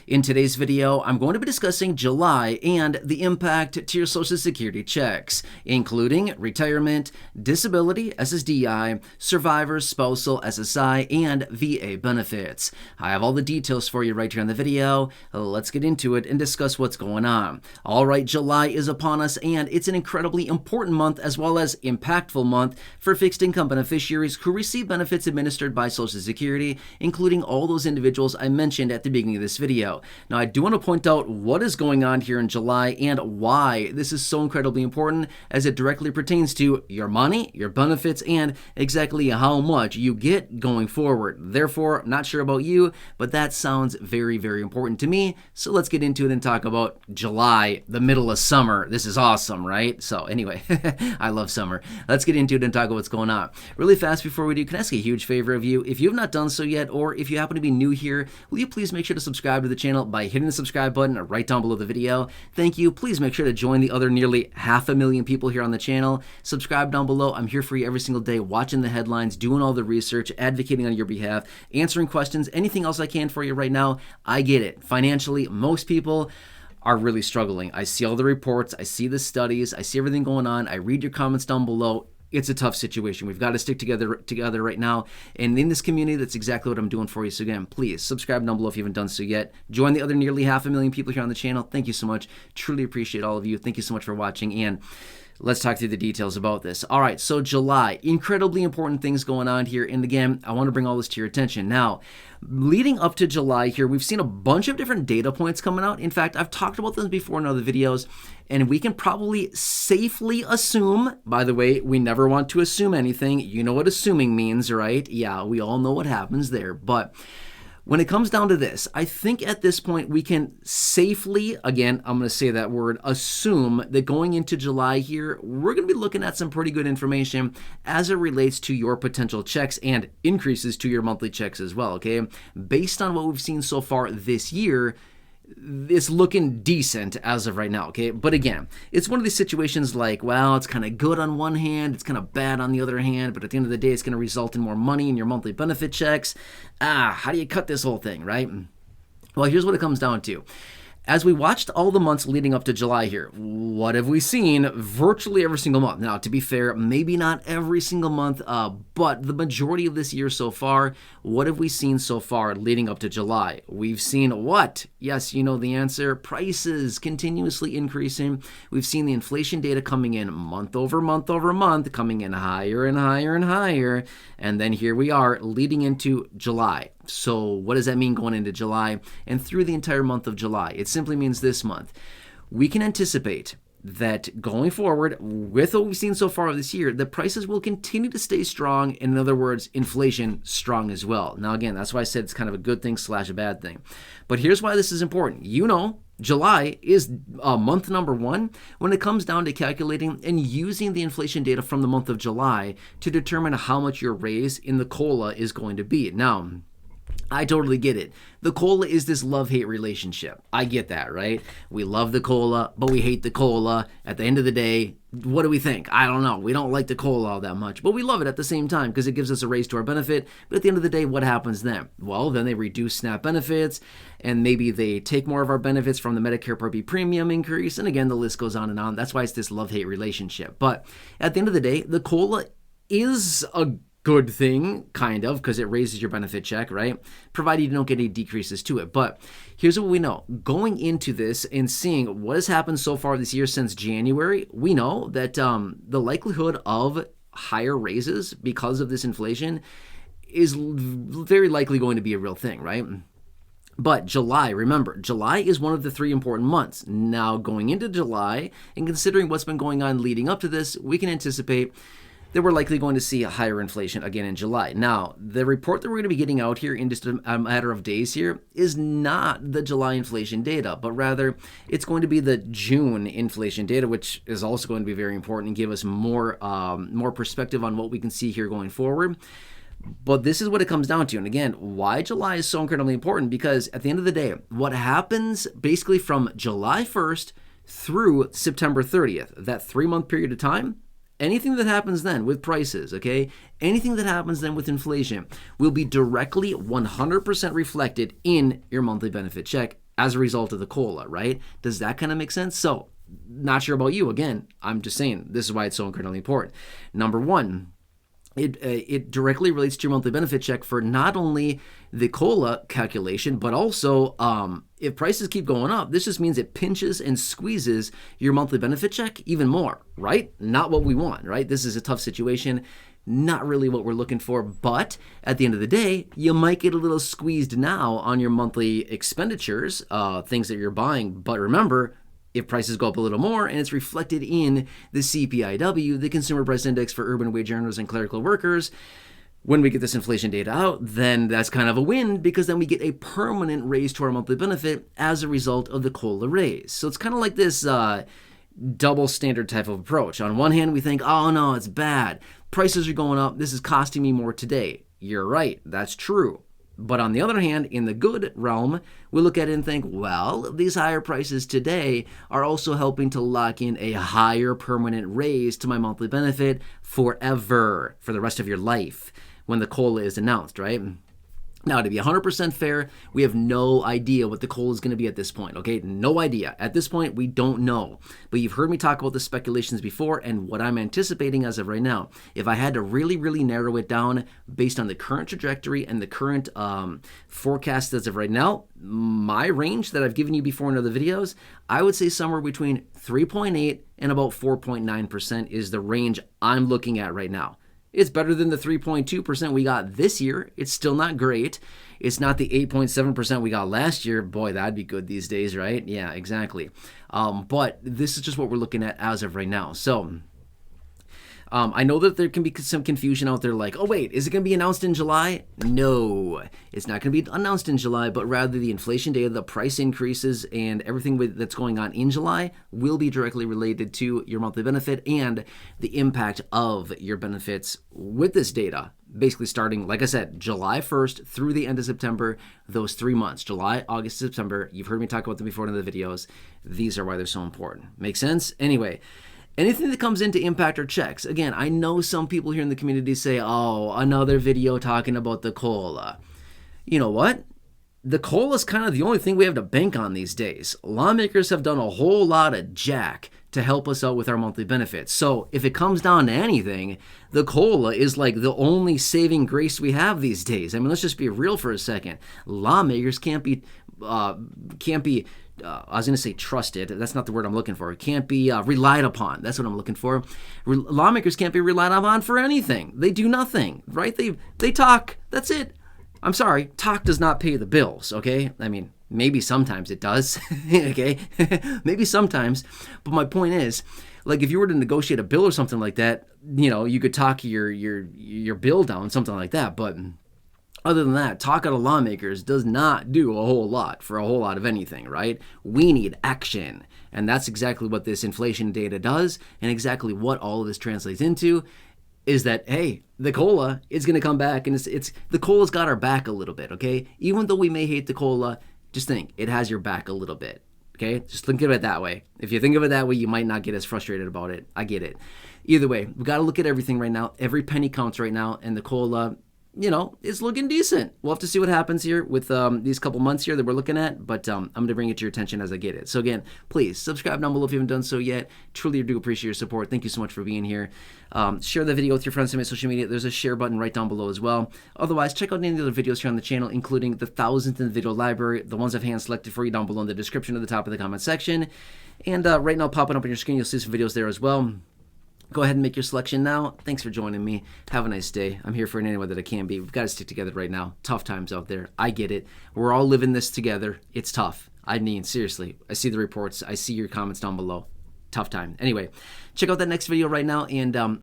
In today's video, I'm going to be discussing July and the impact to your Social Security checks, including retirement, disability, SSDI, survivors, spousal, SSI, and VA benefits. I have all the details for you right here in the video. Let's get into it and discuss what's going on. All right, July is upon us, and it's an incredibly important month as well as impactful month for fixed income beneficiaries who receive benefits administered by Social Security, including all those individuals I mentioned at the beginning of this video. Now, I do want to point out what is going on here in July and why this is so incredibly important as it directly pertains to your money, your benefits, and exactly how much you get going forward. Therefore, I'm not sure about you, but that sounds very, very important to me. So let's get into it and talk about July, the middle of summer. This is awesome, right? So anyway, I love summer. Let's get into it and talk about what's going on. Really fast before we do, can I ask a huge favor of you? If you have not done so yet, or if you happen to be new here, will you please make sure to subscribe to the channel by hitting the subscribe button right down below the video? Thank you. Please make sure to join the other nearly 500,000 people here on the channel. Subscribe down below. I'm here for you every single day, watching the headlines, doing all the research, advocating on your behalf, answering questions, anything else I can for you right now. I get it. Financially, most people are really struggling. I see all the reports. I see the studies. I see everything going on. I read your comments down below. It's a tough situation. We've got to stick together right now. And in this community, that's exactly what I'm doing for you. So again, please subscribe down below if you haven't done so yet. Join the other nearly 500,000 people here on the channel. Thank you so much. Truly appreciate all of you. Thank you so much for watching. And let's talk through the details about this. All right, so July, incredibly important things going on here. And again, I want to bring all this to your attention. Now, leading up to July here, we've seen a bunch of different data points coming out. In fact, I've talked about this before in other videos, and we can probably safely assume, by the way, we never want to assume anything. You know what assuming means, right? Yeah, we all know what happens there. But when it comes down to this, I think at this point we can safely, again, I'm going to say that word, assume that going into July here, we're going to be looking at some pretty good information as it relates to your potential checks and increases to your monthly checks as well, okay? Based on what we've seen so far this year, it's looking decent as of right now, okay? But again, it's one of these situations like, well, it's kind of good on one hand, it's kind of bad on the other hand, but at the end of the day, it's going to result in more money in your monthly benefit checks. How do you cut this whole thing, right? Well, here's what it comes down to. As we watched all the months leading up to July here, what have we seen? Virtually every single month. Now, to be fair, maybe not every single month, but the majority of this year so far, what have we seen so far leading up to July? We've seen what? Yes, you know the answer. Prices continuously increasing. We've seen the inflation data coming in month over month over month, coming in higher and higher and higher. And then here we are leading into July. So what does that mean going into July and through the entire month of July? It simply means this month. We can anticipate that going forward, with what we've seen so far this year, the prices will continue to stay strong. In other words, inflation strong as well. Now, again, that's why I said it's kind of a good thing / a bad thing. But here's why this is important. You know, July is month number one when it comes down to calculating and using the inflation data from the month of July to determine how much your raise in the COLA is going to be. Now, I totally get it. The COLA is this love-hate relationship. I get that, right? We love the COLA, but we hate the COLA. At the end of the day, what do we think? I don't know. We don't like the COLA all that much, but we love it at the same time because it gives us a raise to our benefit. But at the end of the day, what happens then? Well, then they reduce SNAP benefits, and maybe they take more of our benefits from the Medicare Part B premium increase. And again, the list goes on and on. That's why it's this love-hate relationship. But at the end of the day, the COLA is a good thing, kind of, because it raises your benefit check, right? Provided you don't get any decreases to it. But here's what we know. Going into this and seeing what has happened so far this year since January, we know that the likelihood of higher raises because of this inflation is very likely going to be a real thing, right? But July, remember, July is one of the 3 important months. Now, going into July and considering what's been going on leading up to this, we can anticipate that we're likely going to see a higher inflation again in July. Now, the report that we're going to be getting out here in just a matter of days here is not the July inflation data, but rather it's going to be the June inflation data, which is also going to be very important and give us more perspective on what we can see here going forward. But this is what it comes down to. And again, why July is so incredibly important, because at the end of the day, what happens basically from July 1st through September 30th, that 3-month period of time, anything that happens then with prices, okay, anything that happens then with inflation will be directly 100% reflected in your monthly benefit check as a result of the COLA, right? Does that kind of make sense? So, not sure about you. Again, I'm just saying this is why it's so incredibly important. Number one, it directly relates to your monthly benefit check for not only the COLA calculation, but also if prices keep going up, this just means it pinches and squeezes your monthly benefit check even more, right? Not what we want, right? This is a tough situation. Not really what we're looking for, but at the end of the day, you might get a little squeezed now on your monthly expenditures, things that you're buying. But remember, if prices go up a little more and it's reflected in the CPIW, the Consumer Price Index for urban wage earners and clerical workers, when we get this inflation data out, then that's kind of a win because then we get a permanent raise to our monthly benefit as a result of the COLA raise. So it's kind of like this double standard type of approach. On one hand, we think, oh no, it's bad. Prices are going up. This is costing me more today. You're right. That's true. But on the other hand, in the good realm, we look at it and think, well, these higher prices today are also helping to lock in a higher permanent raise to my monthly benefit forever, for the rest of your life, when the COLA is announced, right? Now, to be 100% fair, we have no idea what the COLA is going to be at this point, okay? No idea. At this point, we don't know. But you've heard me talk about the speculations before and what I'm anticipating as of right now. If I had to really, really narrow it down based on the current trajectory and the current forecast as of right now, my range that I've given you before in other videos, I would say somewhere between 3.8 and about 4.9% is the range I'm looking at right now. It's better than the 3.2% we got this year. It's still not great. It's not the 8.7% we got last year. Boy, that'd be good these days, right? Yeah, exactly. But this is just what we're looking at as of right now. So I know that there can be some confusion out there like, oh wait, is it going to be announced in July? No, it's not going to be announced in July, but rather the inflation data, the price increases, and everything that's going on in July will be directly related to your monthly benefit and the impact of your benefits with this data. Basically starting, like I said, July 1st through the end of September, those 3 months, July, August, September. You've heard me talk about them before in other videos. These are why they're so important. Make sense? Anyway, anything that comes in to impact our checks. Again, I know some people here in the community say, oh, another video talking about the COLA. You know what? The COLA is kind of the only thing we have to bank on these days. Lawmakers have done a whole lot of jack to help us out with our monthly benefits. So if it comes down to anything, the COLA is like the only saving grace we have these days. I mean, let's just be real for a second. Lawmakers can't be I was going to say trusted. That's not the word I'm looking for. It can't be relied upon. That's what I'm looking for. Lawmakers can't be relied upon for anything. They do nothing, right? They talk. That's it. I'm sorry. Talk does not pay the bills, okay? I mean, maybe sometimes it does, okay? Maybe sometimes. But my point is, like if you were to negotiate a bill or something like that, you know, you could talk your bill down, something like that. But other than that, talk out of lawmakers does not do a whole lot for a whole lot of anything, right? We need action. And that's exactly what this inflation data does, and exactly what all of this translates into is that, hey, the COLA is going to come back, and it's the COLA's got our back a little bit, okay? Even though we may hate the COLA, just think, it has your back a little bit, okay? Just think of it that way. If you think of it that way, you might not get as frustrated about it. I get it. Either way, we got to look at everything right now. Every penny counts right now, and the COLA, you know, it's looking decent. We'll have to see what happens here with these couple months here that we're looking at, but I'm going to bring it to your attention as I get it. So again, please subscribe down below if you haven't done so yet. Truly do appreciate your support. Thank you so much for being here. Share the video with your friends on social media. There's a share button right down below as well. Otherwise, check out any of the other videos here on the channel, including the thousands in the video library, the ones I've hand selected for you down below in the description at the top of the comment section. And right now, popping up on your screen, you'll see some videos there as well. Go ahead and make your selection now. Thanks for joining me. Have a nice day. I'm here for any way that I can be. We've got to stick together right now. Tough times out there. I get it. We're all living this together. It's tough. I mean, seriously. I see the reports. I see your comments down below. Tough time. Anyway, check out that next video right now, and